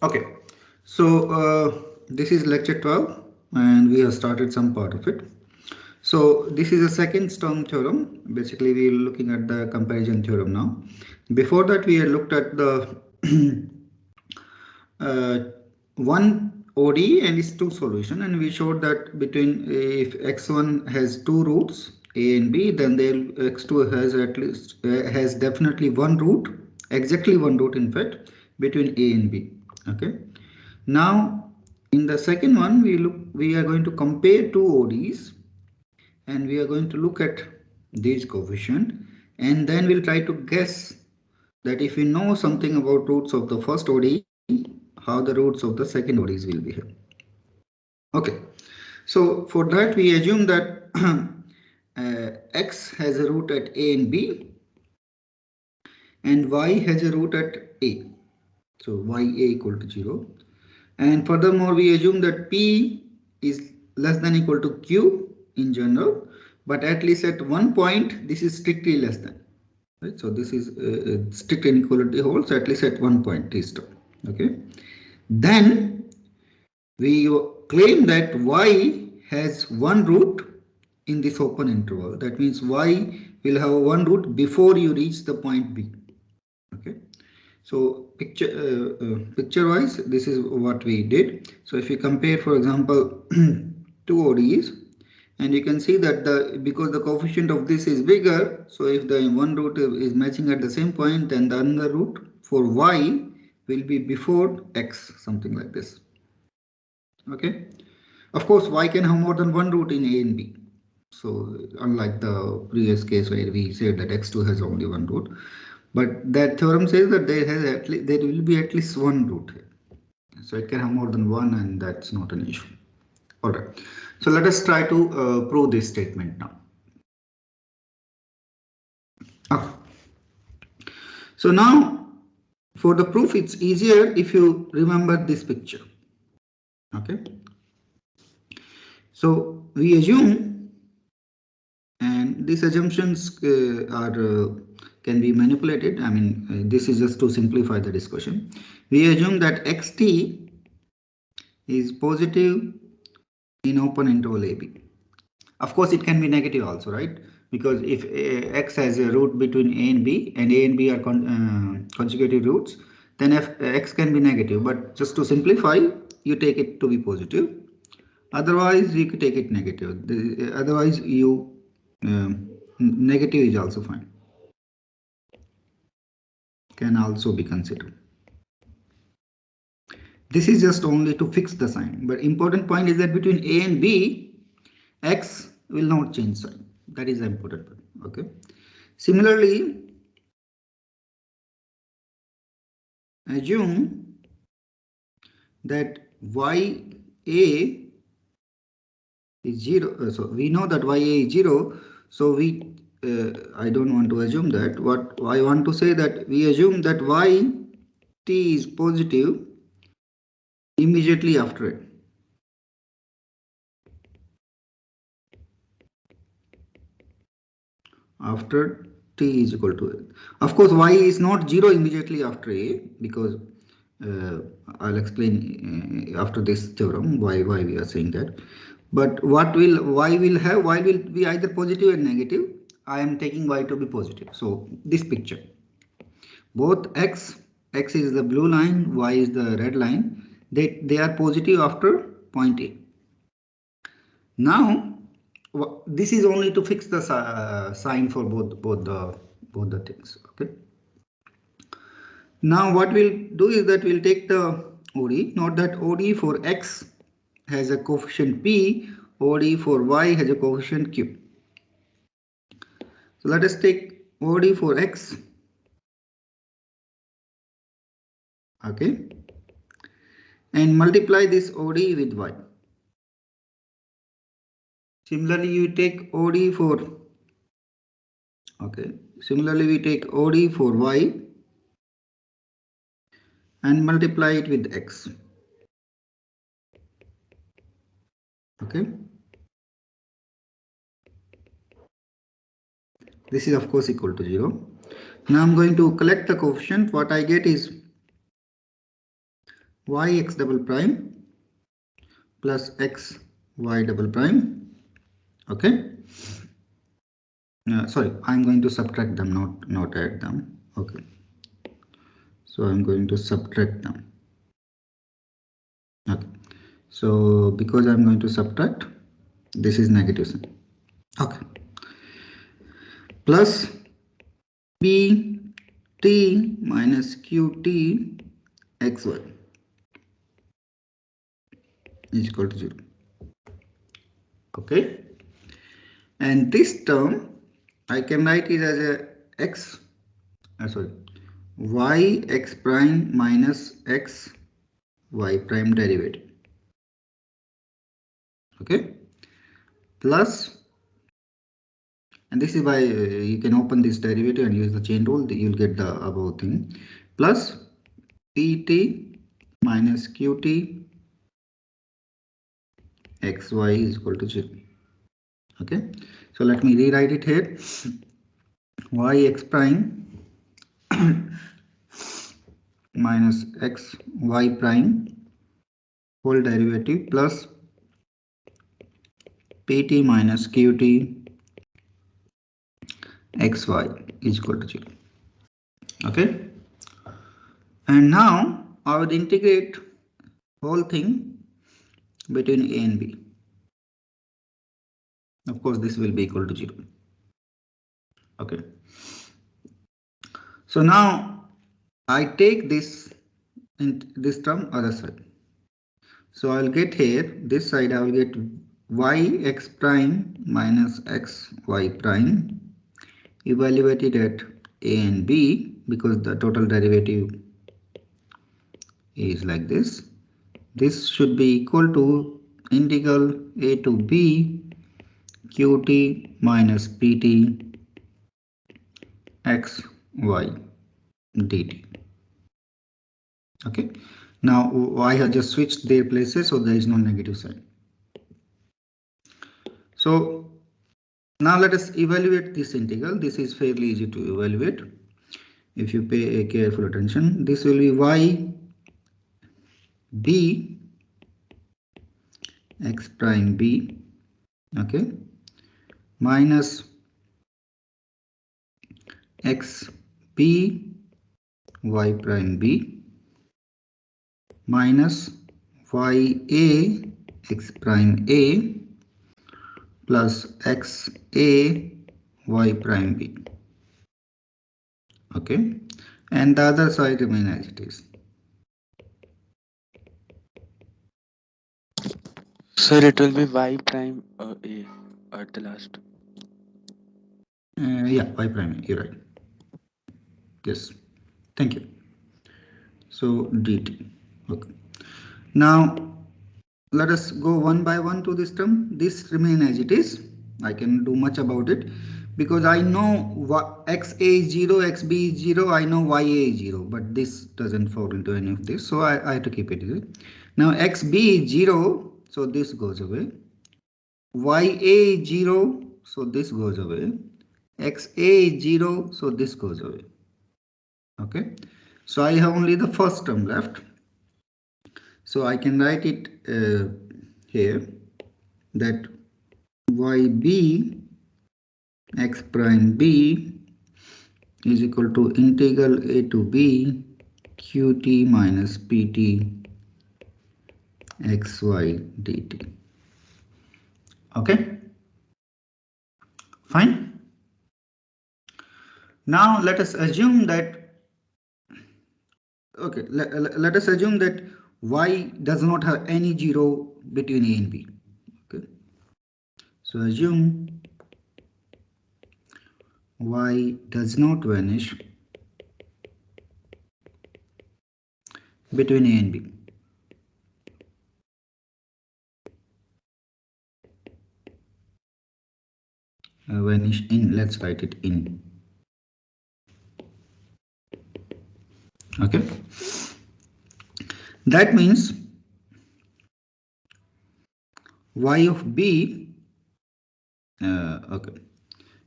Okay, so this is lecture 12 and we have started some part of it. So this is a second Sturm theorem. Basically, we are looking at the comparison theorem now. Before that, we had looked at the uh, one ODE and its two solution, and we showed that between if x1 has two roots a and b, then x2 has at least has definitely one root, exactly one root in fact, between a and b. Okay. Now in the second one, we are going to compare two ODEs and we are going to look at these coefficient, and then we'll try to guess that if we know something about roots of the first ODE, how the roots of the second ODEs will behave. Okay, so for that we assume that x has a root at a and b and y has a root at a. So ya equal to 0. And furthermore, we assume that p is less than equal to q in general, but at least at one point this is strictly less than. Right? So this is strict inequality holds at least at one point t star. Okay. Then we claim that y has one root in this open interval. That means y will have one root before you reach the point b. Okay. So picture wise, this is what we did. So if you compare, for example, two ODEs, and you can see that because the coefficient of this is bigger, so if the one root is matching at the same point, then the other root for y will be before x, something like this. Okay. Of course, y can have more than one root in a and b. So unlike the previous case where we said that x2 has only one root, but that theorem says that there will be at least one root here. So it can have more than one, and that's not an issue. All right. So let us try to prove this statement now. Okay. So now for the proof, it's easier if you remember this picture. Okay. So we assume, and these assumptions can be manipulated. I mean, this is just to simplify the discussion. We assume that xt is positive in open interval AB. Of course, it can be negative also, right? Because if x has a root between a and b are consecutive roots, then x can be negative. But just to simplify, you take it to be positive. Otherwise, you could take it negative. Otherwise, negative is also fine. Can also be considered. This is just only to fix the sign. But important point is that between a and b, x will not change sign. That is the important point. Okay. Similarly, assume that ya is 0. So we know that ya is 0. So I don't want to assume that. What I want to say that we assume that yt is positive immediately after it. After t is equal to a. Of course, y is not 0 immediately after a, because I'll explain after this theorem why we are saying that. But y will be either positive or negative. I am taking y to be positive. So this picture, both x is the blue line, y is the red line. They are positive after point A. Now this is only to fix the sign for both the things. Okay. Now what we'll do is that we'll take the ODE. Note that ODE for x has a coefficient p, ODE for y has a coefficient q. So let us take ODE for x. Okay. And multiply this ODE with y. Similarly, you take ODE for, okay. Similarly, we take ODE for y and multiply it with x. Okay. This is of course equal to 0. Now I'm going to collect the coefficient. What I get is yx double prime plus x y double prime. Okay. Sorry, I'm going to subtract them, not add them. Okay. So I'm going to subtract them. Okay. So because I'm going to subtract, this is negative sign. Okay. Plus p t minus qt xy is equal to 0. Okay. And this term I can write it as a x, sorry, y x prime minus x y prime derivative. Okay. Plus, and this is why you can open this derivative and use the chain rule, you'll get the above thing, plus pt minus qt xy is equal to 0. Okay, so let me rewrite it here. Y x prime minus x y prime whole derivative plus pt minus qt xy is equal to 0. Okay, and now I would integrate whole thing between a and b. Of course, this will be equal to 0. Okay, so now I take this and this term other side. So I'll get here this side I will get y x prime minus x y prime evaluated at a and b, because the total derivative is like this. This should be equal to integral a to b qt minus pt x y dt. Okay, now I have just switched their places, so there is no negative sign. So now let us evaluate this integral. This is fairly easy to evaluate if you pay a careful attention. This will be y b x prime b, okay, minus x b y prime b minus y a x prime a plus x a y prime b. Okay, and the other side remain as it is. Sir, it will be y prime a at the last. Yeah, y prime a, you're right. Yes, thank you. So dt. Okay, now let us go one by one to this term. This remain as it is. I can do much about it because I know what xa is 0, xb is 0, I know ya is 0, but this doesn't fall into any of this, so I have to keep it here. Now xb is 0, so this goes away. Ya is 0, so this goes away. Xa is 0, so this goes away. Okay, so I have only the first term left. So I can write it here that yb x prime b is equal to integral a to b qt minus pt xy dt. Okay, fine. Now let us assume that, okay, let us assume that y does not have any 0 between a and b. Okay, so assume y does not vanish between a and b. Vanish in, let's write it in. Okay, that means y of b, okay,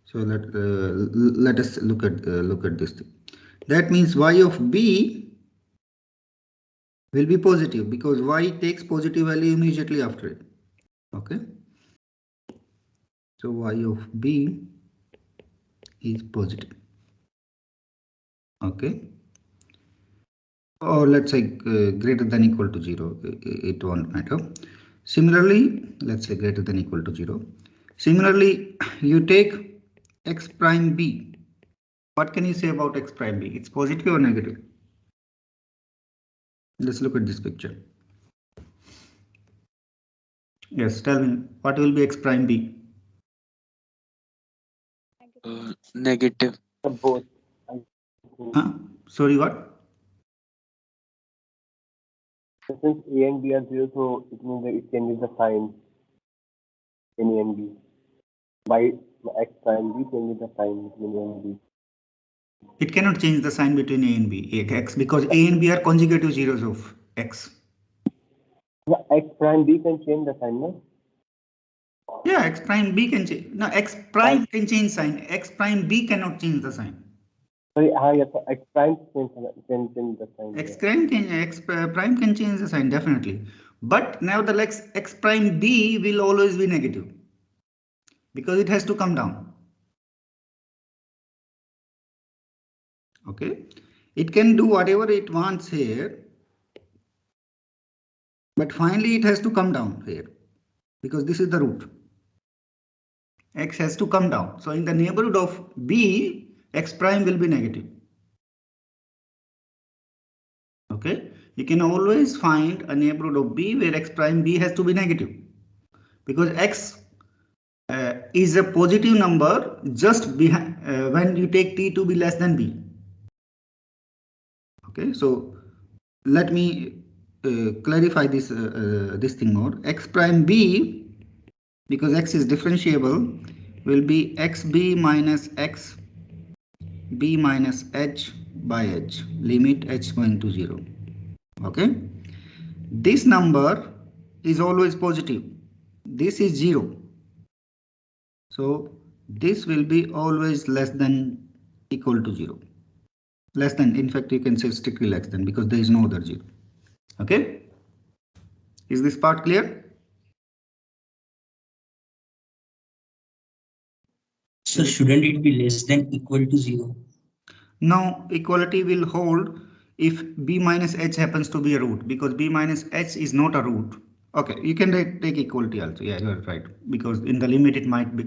so let us look at this thing. That means y of b will be positive because y takes positive value immediately after it. Okay. So y of b is positive. Okay. Or let's say greater than equal to 0, it won't matter. Similarly, let's say greater than equal to 0. Similarly, you take x prime b. What can you say about x prime b? It's positive or negative? Let's look at this picture. Yes, tell me, what will be x prime b? Negative. Both. Huh? Sorry, what? Since A and B are zero, so it means that it changes the sign in A and B. By x prime B changes the sign between A and B. It cannot change the sign between a and b, x, because a and b are conjugative zeros of x. Yeah, x prime B can change the sign, no? Yeah, x prime b can change. No, x prime can change sign. X prime b cannot change the sign. Sorry, yes, x prime can change the sign. X prime can change the sign definitely, but nevertheless x prime b will always be negative because it has to come down. Okay, it can do whatever it wants here, but finally it has to come down here because this is the root. X has to come down, so in the neighborhood of b, x prime will be negative. Okay, you can always find a neighborhood of b where x prime b has to be negative because x is a positive number just behind when you take t to be less than b. Okay, so let me clarify this this thing more. X prime b, because x is differentiable, will be xb minus x b minus h by h, limit h going to 0. Okay, this number is always positive. This is 0. So this will be always less than equal to 0. Less than, in fact, you can say strictly less than because there is no other 0. Okay. Is this part clear? So shouldn't it be less than equal to 0? No, equality will hold if b minus h happens to be a root, because b minus h is not a root. Okay, you can take equality also. Yeah, you are right, because in the limit it might be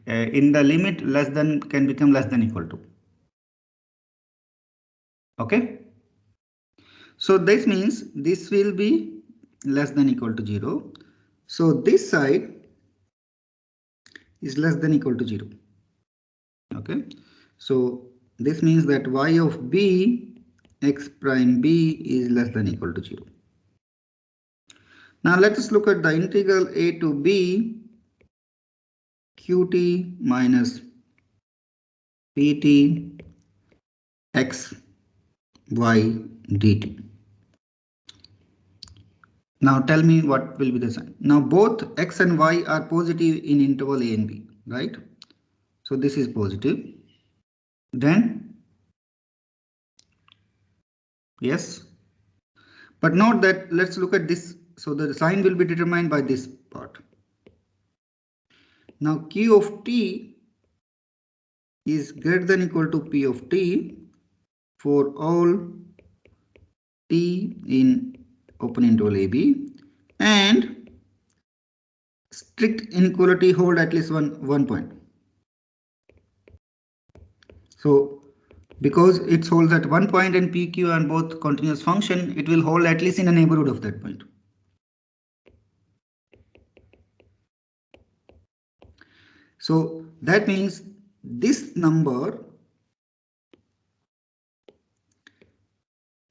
in the limit less than can become less than equal to. Okay, so this means this will be less than equal to 0. So this side is less than equal to 0. Okay, so this means that y of b, x prime b is less than equal to 0. Now let us look at the integral a to b qt minus pt x y dt. Now tell me what will be the sign. Now both x and y are positive in interval a and b, right? So this is positive. Then, yes, but note that let's look at this. So the sign will be determined by this part. Now q of t is greater than equal to p of t for all t in open interval AB, and strict inequality hold at least one point. So because it holds at one point and PQ are both continuous function, it will hold at least in a neighborhood of that point. So that means this number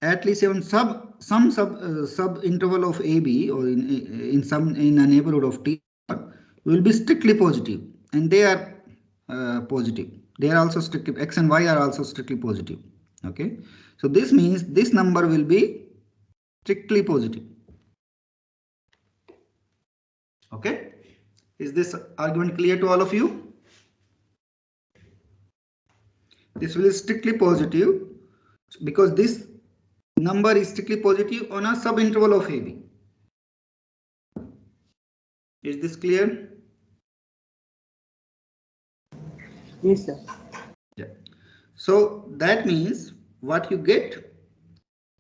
at least even some sub interval of AB or in a neighborhood of T will be strictly positive, and they are positive. They are also strictly, x and y are also strictly positive. Okay, so this means this number will be strictly positive. Okay, is this argument clear to all of you? This will be strictly positive because this number is strictly positive on a subinterval of AB. Is this clear? Yes, sir. Yeah. So that means what you get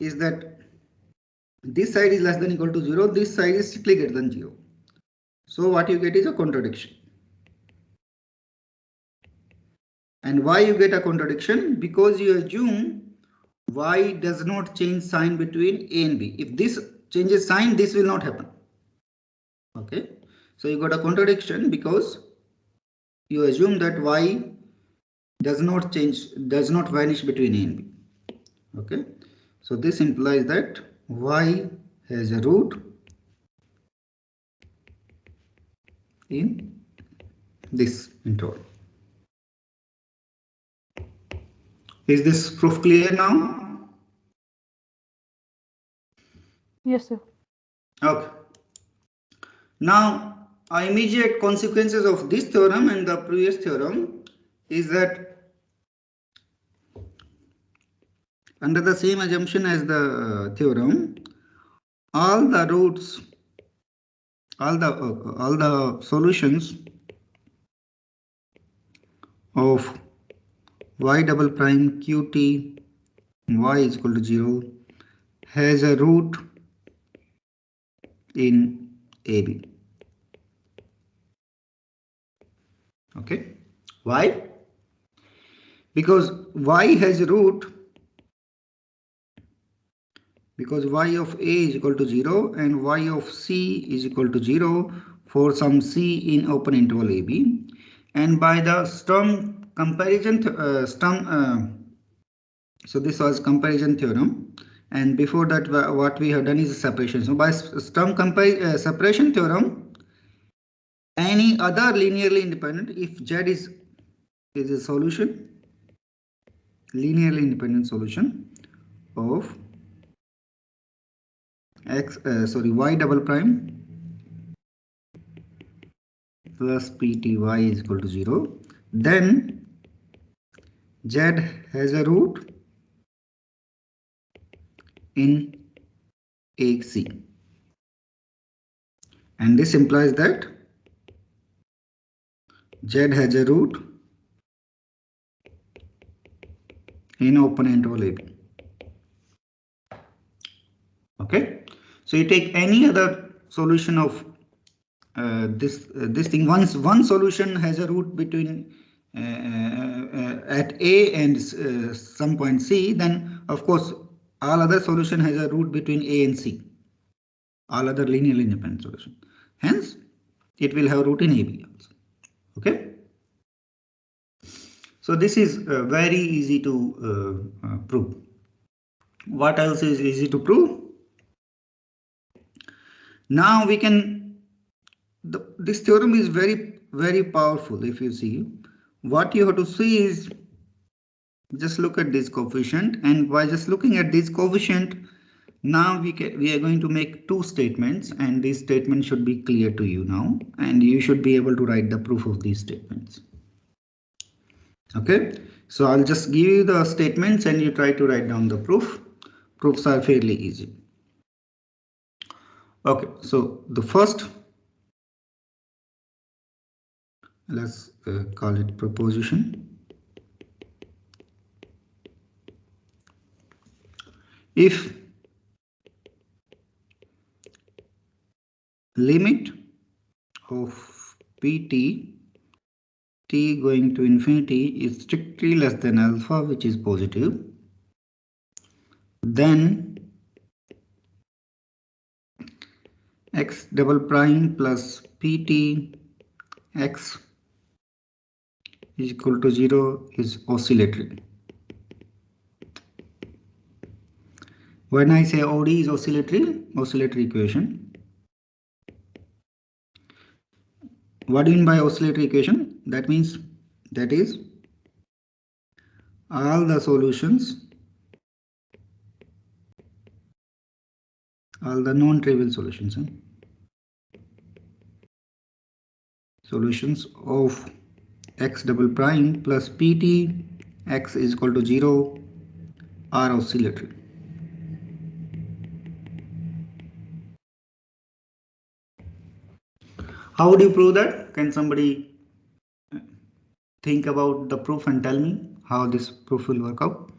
is that this side is less than or equal to 0, this side is strictly greater than 0. So what you get is a contradiction. And why you get a contradiction? Because you assume y does not change sign between A and B. If this changes sign, this will not happen. Okay, so you got a contradiction because you assume that y does not change, does not vanish between A and B. Okay, so this implies that y has a root in this interval. Is this proof clear now? Yes, sir. Okay. Now, immediate consequences of this theorem and the previous theorem is that under the same assumption as the theorem, all the roots, all the solutions of y double prime qt y is equal to 0 has a root in AB. Okay, why? Because y has a root, because y of A is equal to 0 and y of C is equal to 0 for some C in open interval AB, and by the Sturm comparison so this was comparison theorem, and before that what we have done is separation. So by Sturm separation theorem, any other linearly independent, if Z is a solution, linearly independent solution of y double prime plus pty is equal to 0, then Z has a root in AC, and this implies that Z has a root in open interval AB. Okay, so you take any other solution of this thing. Once one solution has a root between at A and some point C, then of course all other solution has a root between A and C, all other linearly independent solution. Hence, it will have root in AB also. Okay. So this is very easy to prove. What else is easy to prove? Now we can, this theorem is very powerful. If you see, what you have to see is just look at this coefficient, and by just looking at this coefficient, now we are going to make two statements, and these statements should be clear to you now, and you should be able to write the proof of these statements. Okay, so I'll just give you the statements and you try to write down the proof. Proofs are fairly easy. Okay, so the first, let's call it proposition. If limit of pt t going to infinity is strictly less than alpha, which is positive, then x double prime plus pt x is equal to 0 is oscillatory. When I say OD is oscillatory equation, what do you mean by oscillatory equation? That means that is all the solutions, all the non-trivial solutions, solutions of x double prime plus pt x is equal to 0 are oscillatory. How would you prove that? Can somebody think about the proof and tell me how this proof will work out?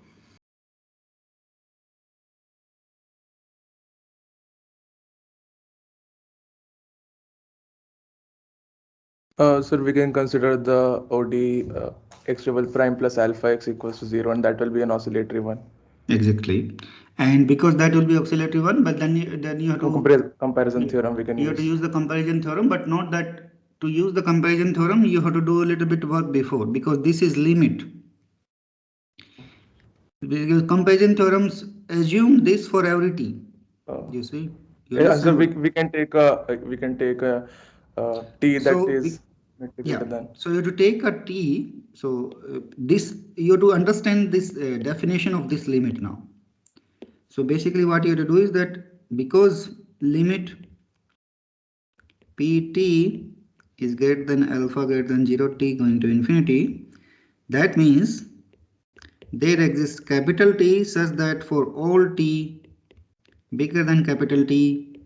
Sir, we can consider the ODE x double prime plus alpha x equals to 0, and that will be an oscillatory one. Exactly. And because that will be oscillatory one, but then you have to comparison theorem we can you have to use the comparison theorem, but not that to use the comparison theorem you have to do a little bit work before, because this is limit. Because comparison theorems assume this for every t. You see. So we can take a t that So is yeah. than. So you have to take a t. So this you have to understand this definition of this limit now. So basically what you have to do is that because limit pt is greater than alpha greater than 0 t going to infinity, that means there exists capital T such that for all t bigger than capital T,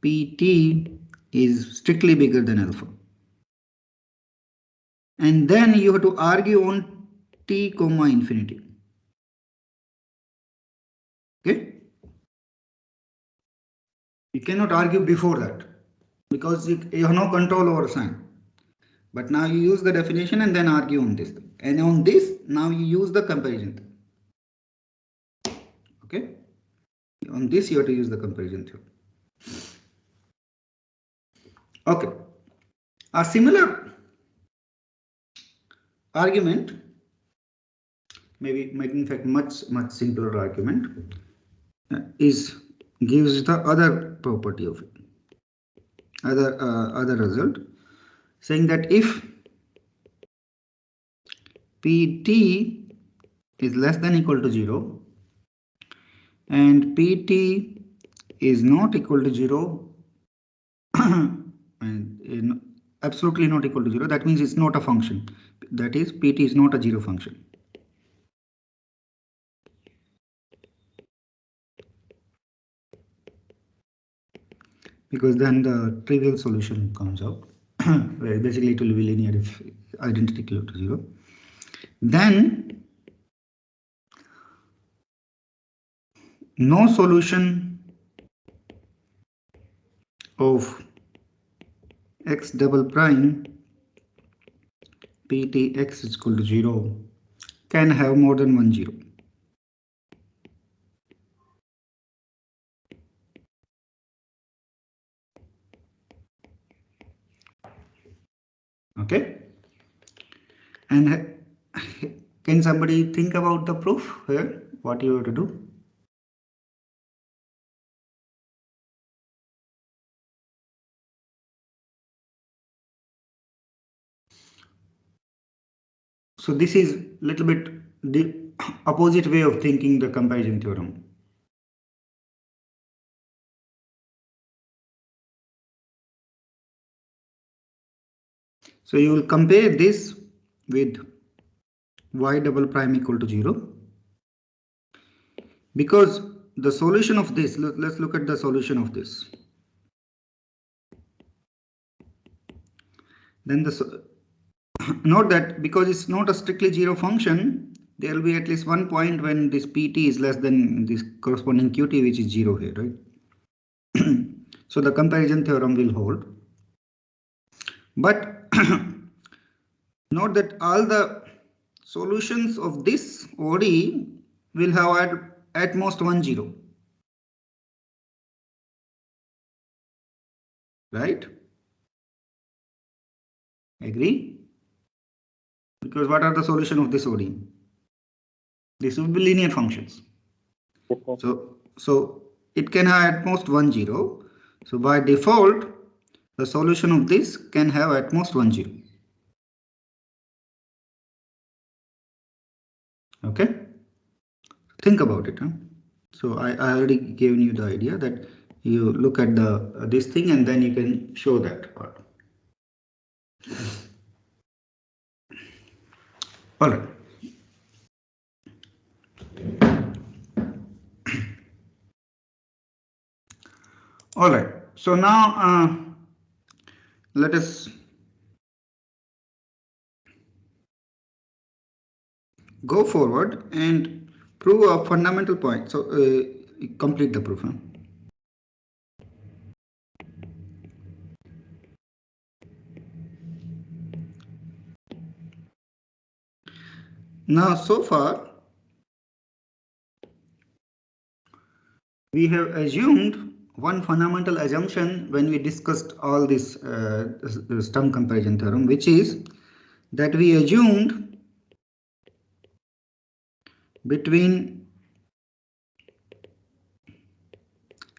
pt is strictly bigger than alpha. And then you have to argue on t comma infinity. Okay? You cannot argue before that because you have no control over sign. But now you use the definition and then argue on this. And on this, now you use the comparison. Okay? On this, you have to use the comparison theorem. Okay. A similar argument, maybe in fact much simpler argument, gives the other property of it, other result, saying that if pt is less than equal to 0 and pt is not equal to 0 and absolutely not equal to 0, that means it's not a function, that is pt is not a 0 function. Because then the trivial solution comes out. Where basically it will be linear if identity equal to 0. Then no solution of x double prime pt x is equal to 0 can have more than one 0. Okay, and can somebody think about the proof here, what you have to do? So this is little bit the opposite way of thinking the comparison theorem. So you will compare this with y double prime equal to 0, because the solution of this, let's look at the solution of this. Then note that because it's not a strictly 0 function, there will be at least one point when this pt is less than this corresponding qt, which is 0 here, right? So the comparison theorem will hold. But note that all the solutions of this ODE will have at most one 0. Right? Agree? Because what are the solution of this ODE? This will be linear functions. So it can have at most one 0. So by default, the solution of this can have at most one 0. Okay? Think about it. Huh? So I already given you the idea that you look at the this thing and then you can show that part. All right. All right. So now let us go forward and prove a fundamental point. So complete the proof. Huh? Now, so far, we have assumed one fundamental assumption when we discussed all this stum comparison theorem, which is that we assumed between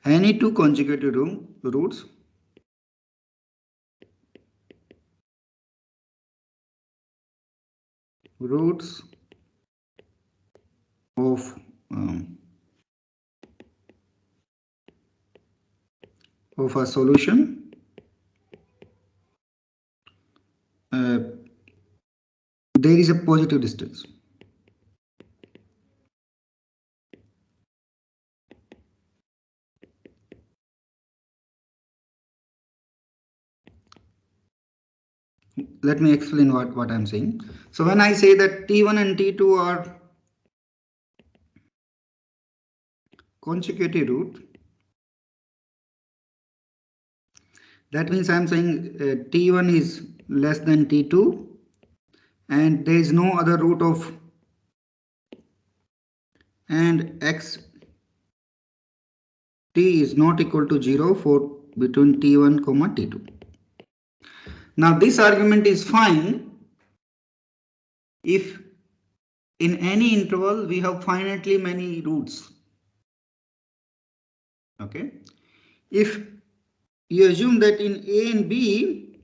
any two consecutive roots of a solution there is a positive distance. Let me explain what I'm saying. So when I say that T1 and T2 are consecutive root, that means I'm saying T1 is less than T2 and there is no other root of and x t is not equal to 0 for between T1 comma T2. Now this argument is fine if in any interval we have finitely many roots. Okay, if you assume that in A and B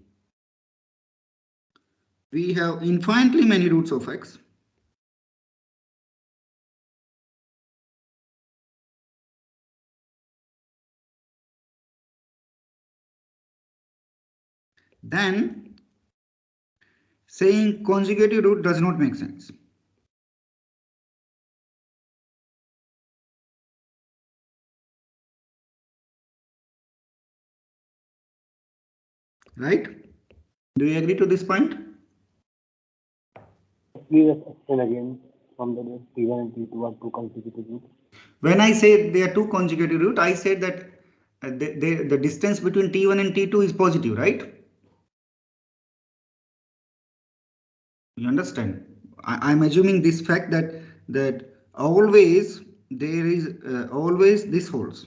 we have infinitely many roots of x, then saying consecutive root does not make sense. Right? Do you agree to this point? Please explain again from the T1 and T2 are two consecutive roots. When I say they are two consecutive roots, I said that the distance between T1 and T2 is positive, right? You understand? I'm assuming this fact that always there is always this holds.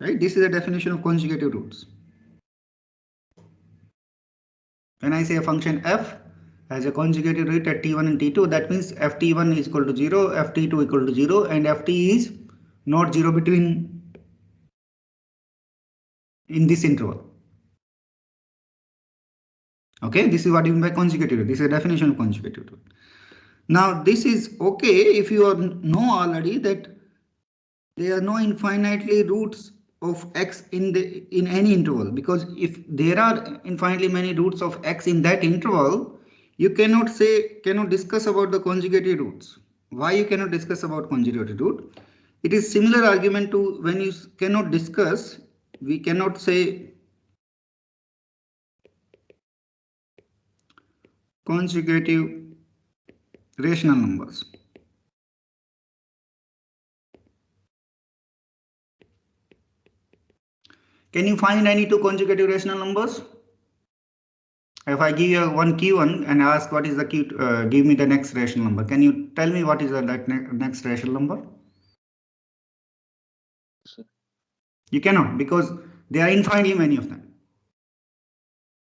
Right? This is the definition of consecutive roots. When I say a function f has a consecutive root at T1 and T2, that means ft1 is equal to 0, ft2 equal to 0, and ft is not 0 between in this interval. Okay, this is what you mean by consecutive root. This is a definition of consecutive root. Now this is okay if you know already that there are no infinitely roots of x in any interval, because if there are infinitely many roots of x in that interval, you cannot discuss about the conjugative roots. Why you cannot discuss about conjugative root? It is similar argument to when you cannot discuss, we cannot say conjugative rational numbers. Can you find any two conjugative rational numbers? If I give you one q1 and ask what is the q, give me the next rational number. Can you tell me what is the next rational number? Sir. You cannot, because there are infinitely many of them.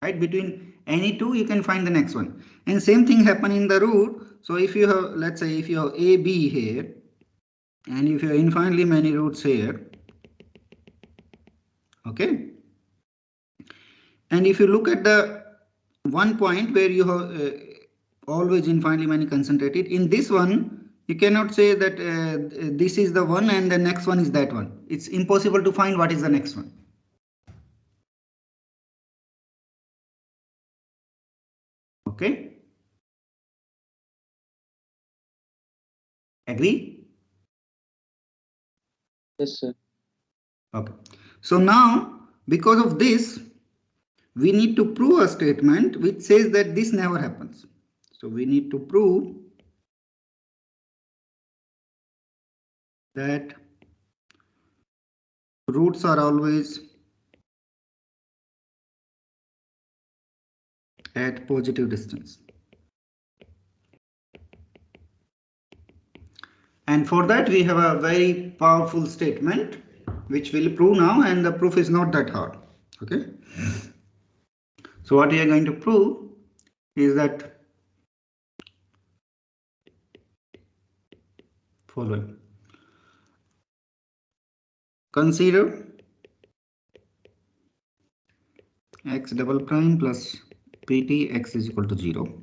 Right? Between any two, you can find the next one. And same thing happen in the root. So if you have, let's say, if you have a, b here, and if you have infinitely many roots here, okay. And if you look at the one point where you have always infinitely many concentrated, in this one you cannot say that this is the one and the next one is that one. It's impossible to find what is the next one. Okay, agree? Yes, sir. Okay, so now Because of this, we need to prove a statement which says that this never happens. So we need to prove that roots are always at positive distance. And for that we have a very powerful statement which we'll prove now, and the proof is not that hard. Okay. So what we are going to prove is that following. Consider x double prime plus pt x is equal to 0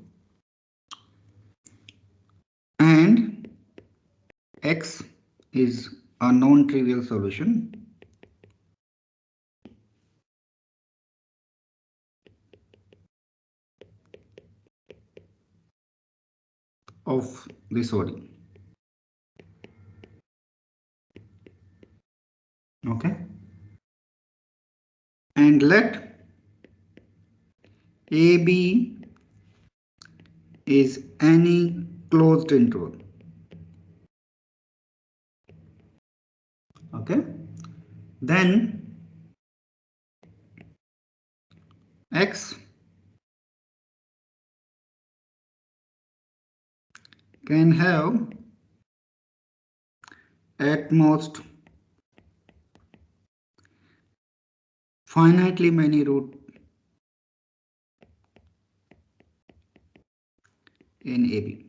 and x is a non-trivial solution of this ODE. Okay, and let AB is any closed interval. Okay, then x can have at most finitely many roots in AB.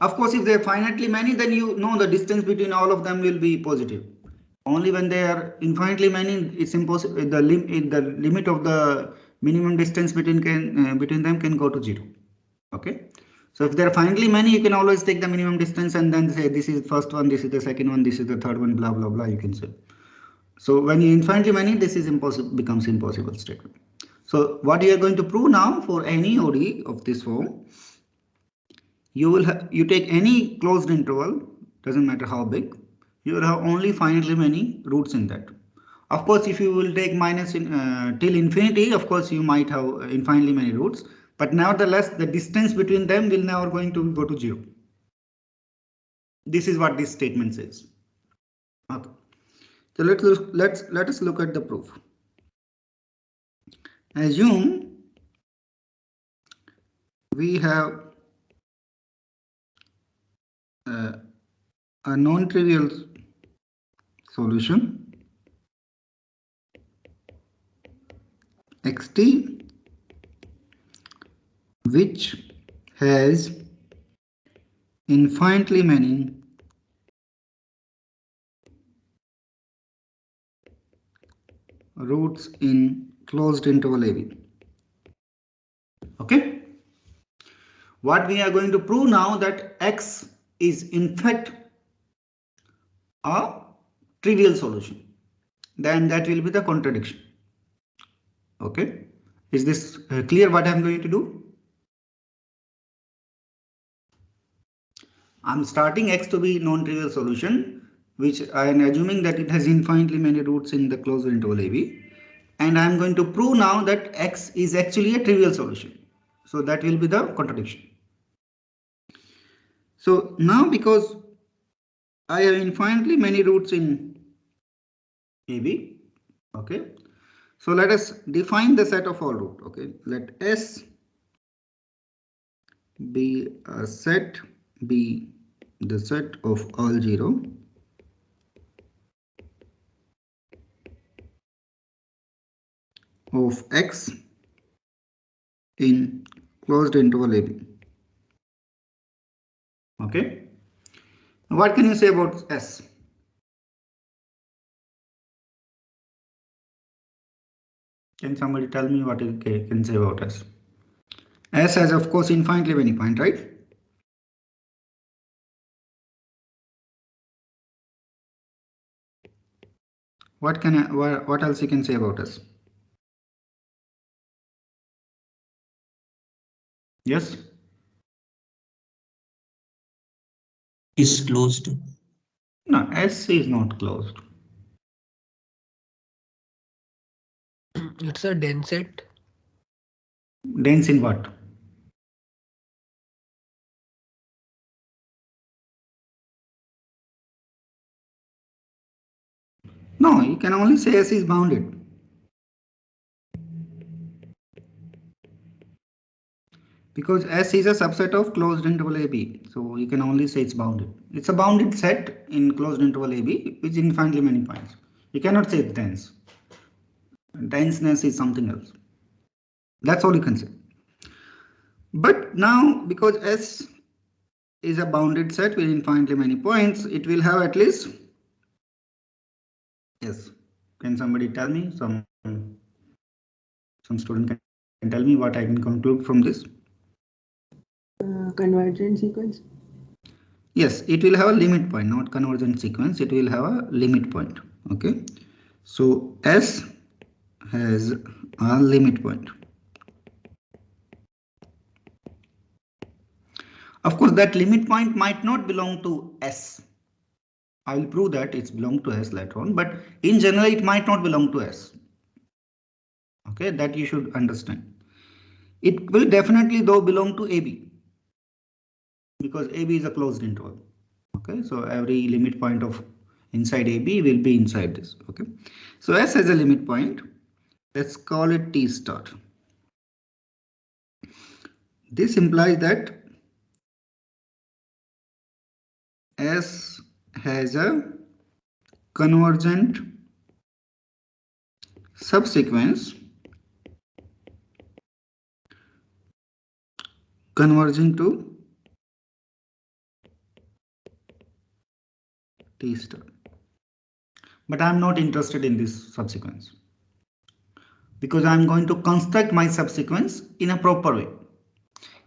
Of course, if they are finitely many, then you know the distance between all of them will be positive. Only when they are infinitely many, it's impossible. The limit of the minimum distance between them can go to 0. Okay. So if there are finitely many, you can always take the minimum distance and then say this is the first one, this is the second one, this is the third one, blah blah blah. You can say. So when you infinitely many, this is impossible, becomes impossible statement. So what you are going to prove now for any ODE of this form, you take any closed interval, doesn't matter how big, you will have only finitely many roots in that. Of course, if you will take minus till infinity, of course you might have infinitely many roots, but nevertheless the distance between them will never going to go to 0. This is what this statement says. Okay. So let us look at the proof. Assume we have a non-trivial solution xt which has infinitely many roots in closed interval AB. Okay. What we are going to prove now that x is in fact a trivial solution. Then that will be the contradiction. Okay. Is this clear what I'm going to do? I'm starting x to be non-trivial solution, which I am assuming that it has infinitely many roots in the closed interval AB. And I'm going to prove now that x is actually a trivial solution. So that will be the contradiction. So now because I have infinitely many roots in AB, okay. So let us define the set of all roots. Okay, let S be a set, be the set of all 0 of x in closed interval AB. Okay. What can you say about S? Can somebody tell me what you can say about S? S has of course infinitely many points, right? What else you can say about S? Yes. Is closed. No, S is not closed. It's a dense set. Dense in what? No, you can only say S is bounded. Because S is a subset of closed interval AB. So you can only say it's bounded. It's a bounded set in closed interval AB with infinitely many points. You cannot say it's dense. Denseness is something else. That's all you can say. But now, because S is a bounded set with infinitely many points, it will have at least, yes, can somebody tell me, some student can tell me what I can conclude from this? Convergent sequence? Yes, it will have a limit point, not convergent sequence. It will have a limit point. Okay, so S has a limit point. Of course, that limit point might not belong to S. I will prove that it's belong to S later on, but in general, it might not belong to S. Okay, that you should understand. It will definitely though belong to AB because AB is a closed interval. Okay, so every limit point of inside AB will be inside this. Okay, so S has a limit point. Let's call it T star. This implies that S has a convergent subsequence converging to T star. But I'm not interested in this subsequence because I'm going to construct my subsequence in a proper way.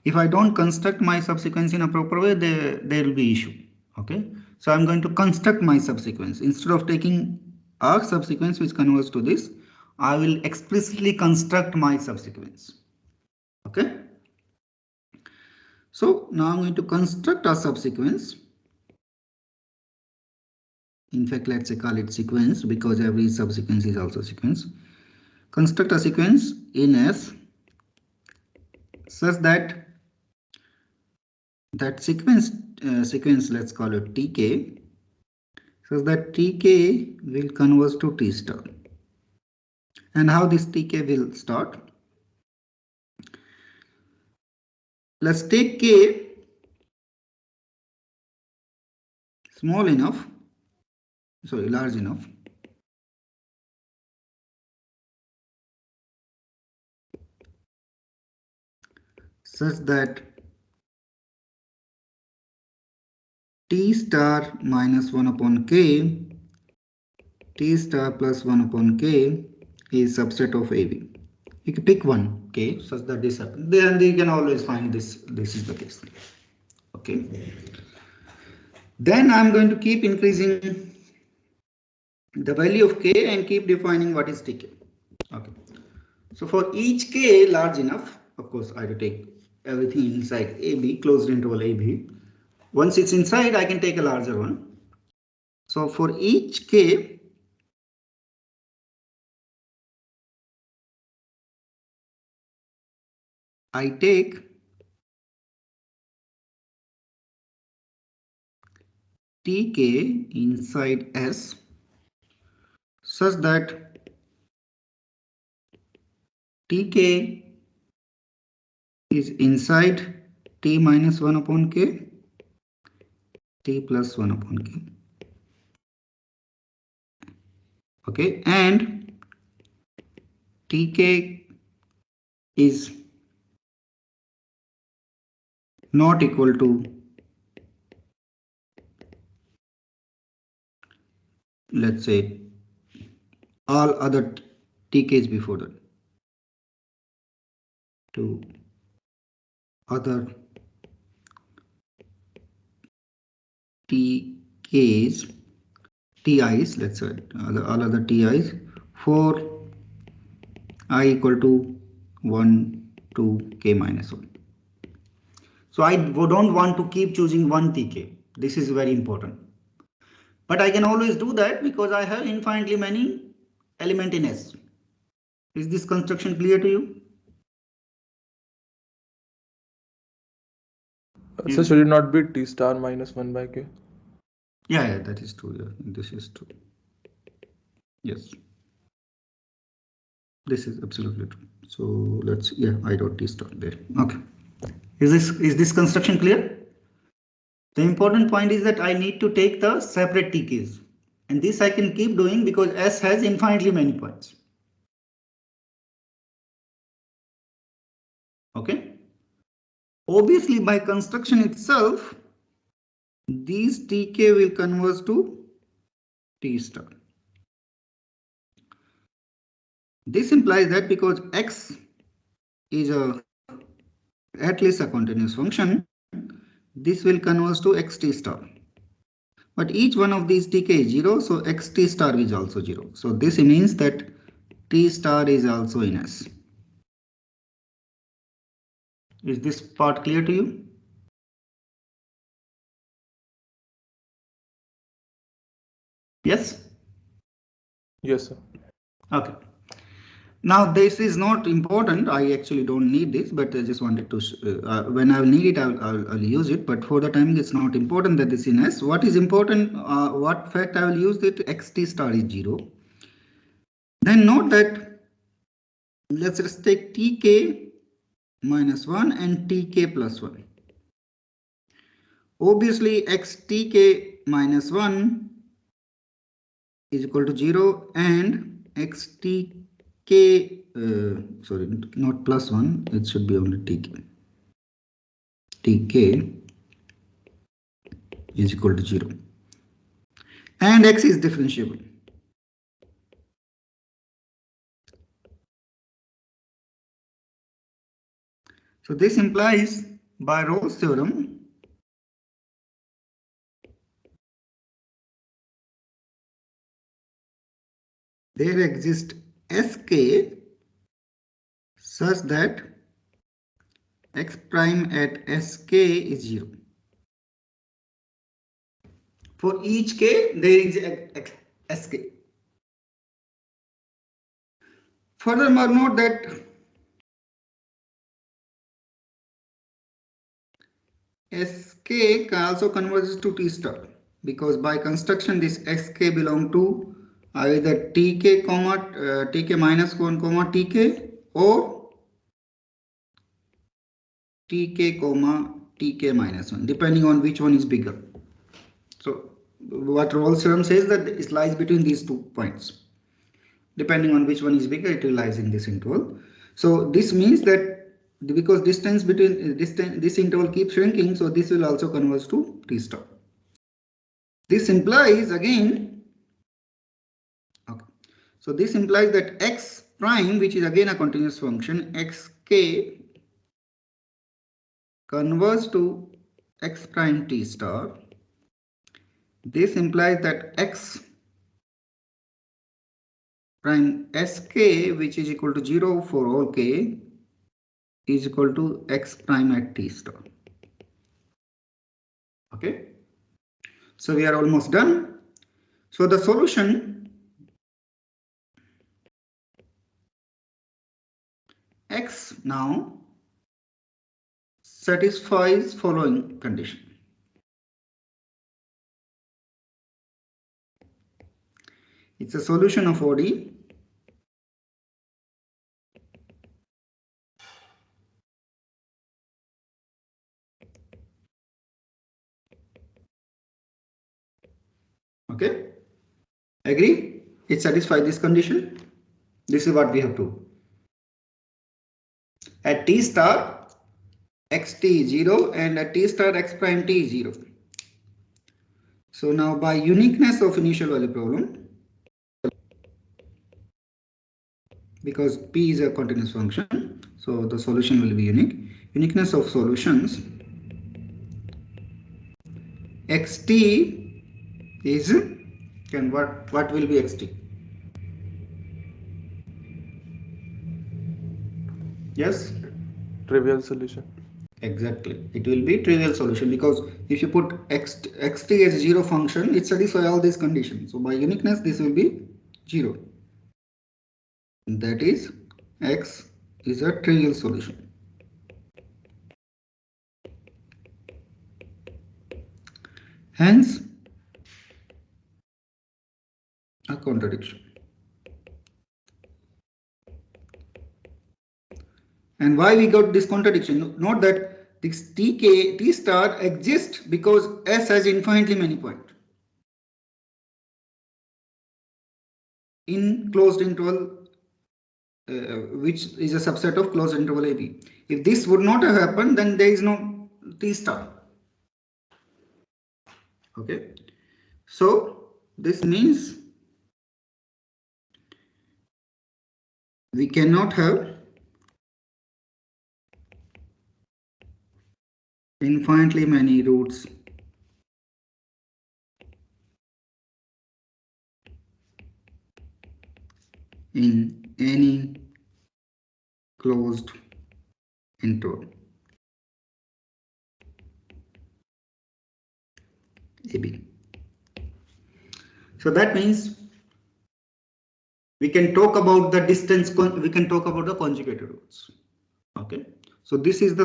If I don't construct my subsequence in a proper way, there will be issue. Okay, so I'm going to construct my subsequence. Instead of taking a subsequence which converges to this, I will explicitly construct my subsequence. Okay, so now I'm going to construct a subsequence. In fact, let's say call it sequence because every subsequence is also sequence. Construct a sequence in S such that sequence let's call it Tk, so that Tk will converge to T star. And how this Tk will start? Let's take K small enough, sorry, large enough such that T star minus 1 upon K, T star plus 1 upon K is subset of AB. You can pick one K such that this happens. Then you can always find this is the case. Okay. Then I'm going to keep increasing the value of K and keep defining what is Tk. Okay. So for each K large enough, of course, I have to take everything inside AB, closed interval AB. Once it's inside, I can take a larger one. So for each K, I take Tk inside S such that Tk is inside T minus 1 upon K, T plus 1 upon K. Okay, and Tk is not equal to, let's say, all other Tk's before that, to other Tk's, Ti's, let's say, all other Ti's for I equal to 1 to K minus 1. So I don't want to keep choosing one Tk. This is very important. But I can always do that because I have infinitely many elements in S. Is this construction clear to you? So should it not be T star minus 1 by K? Yeah, that is true. Yeah, this is true. Yes. This is absolutely true. So let's, I wrote T star there. Okay. Is this construction clear? The important point is that I need to take the separate TKs. And this I can keep doing because S has infinitely many points. Okay. Obviously, by construction itself, these TK will converge to T star. This implies that because X is at least a continuous function, this will converge to xt star. But each one of these tk is 0, so xt star is also 0. So this means that t star is also in S. Is this part clear to you? Yes? Yes, sir. Okay. Now this is not important. I actually don't need this, but I just wanted to, when I will need it, I'll use it. But for the time, it's not important that this is in S. What is important, what fact I will use that xt star is 0. Then note that, let's just take tk minus 1 and tk plus 1. Obviously, xtk minus 1 is equal to 0 and xtk, sorry, not plus 1, it should be only tk. Tk is equal to 0. And x is differentiable. So this implies by Rolle's theorem, there exists sk such that x prime at sk is 0. For each k, there is a sk. Furthermore, note that sk can also converge to t star because by construction this sk belong to either tk comma tk minus 1 comma tk or tk comma tk minus 1 depending on which one is bigger. So what Rolle's theorem says that it lies between these 2 points. Depending on which one is bigger, it lies in this interval. So this means that because distance between this interval keeps shrinking, so this will also converge to t star. This implies again, okay. So this implies that x prime, which is again a continuous function, xk converges to x prime t star. This implies that x prime sk, which is equal to 0 for all k, is equal to x prime at t star. Okay. So we are almost done. So the solution x now satisfies following condition. It's a solution of ODE. Okay, agree? It satisfies this condition. This is what we have to. At t star, xt is 0 and at t star x prime t is 0. So now by uniqueness of initial value problem, because p is a continuous function, so the solution will be unique. Uniqueness of solutions, xt is, and what will be xt? Yes, Trivial solution. exactly. It will be trivial solution because if you put xt as 0 function, it satisfies all these conditions. So by uniqueness, this will be 0. That is X is a trivial solution. Hence, a contradiction. And why we got this contradiction? Note that this T star exists because S has infinitely many points in closed interval, which is a subset of closed interval AB. If this would not have happened, then there is no T star. Okay, so this means we cannot have infinitely many roots in any closed interval AB. So that means we can talk about the distance, we can talk about the conjugated roots. Okay, so this is the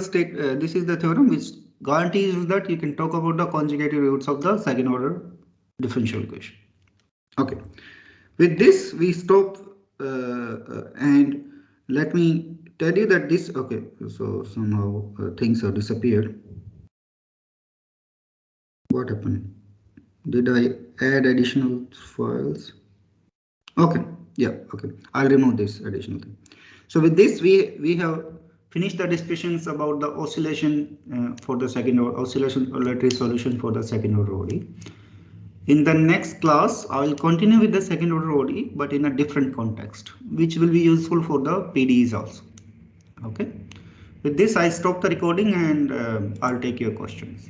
this is the theorem which guarantees that you can talk about the conjugated roots of the second order differential equation. Okay, with this we stop, and let me tell you that this, okay, so somehow things have disappeared. What happened? Did I add additional files? Okay, yeah, okay, I'll remove this additional thing. So with this we have finished the discussions about the oscillation for the second order oscillatory solution for the second order ODE. In the next class, I will continue with the second order ODE, but in a different context, which will be useful for the PDEs also. Okay. With this, I stop the recording and I'll take your questions.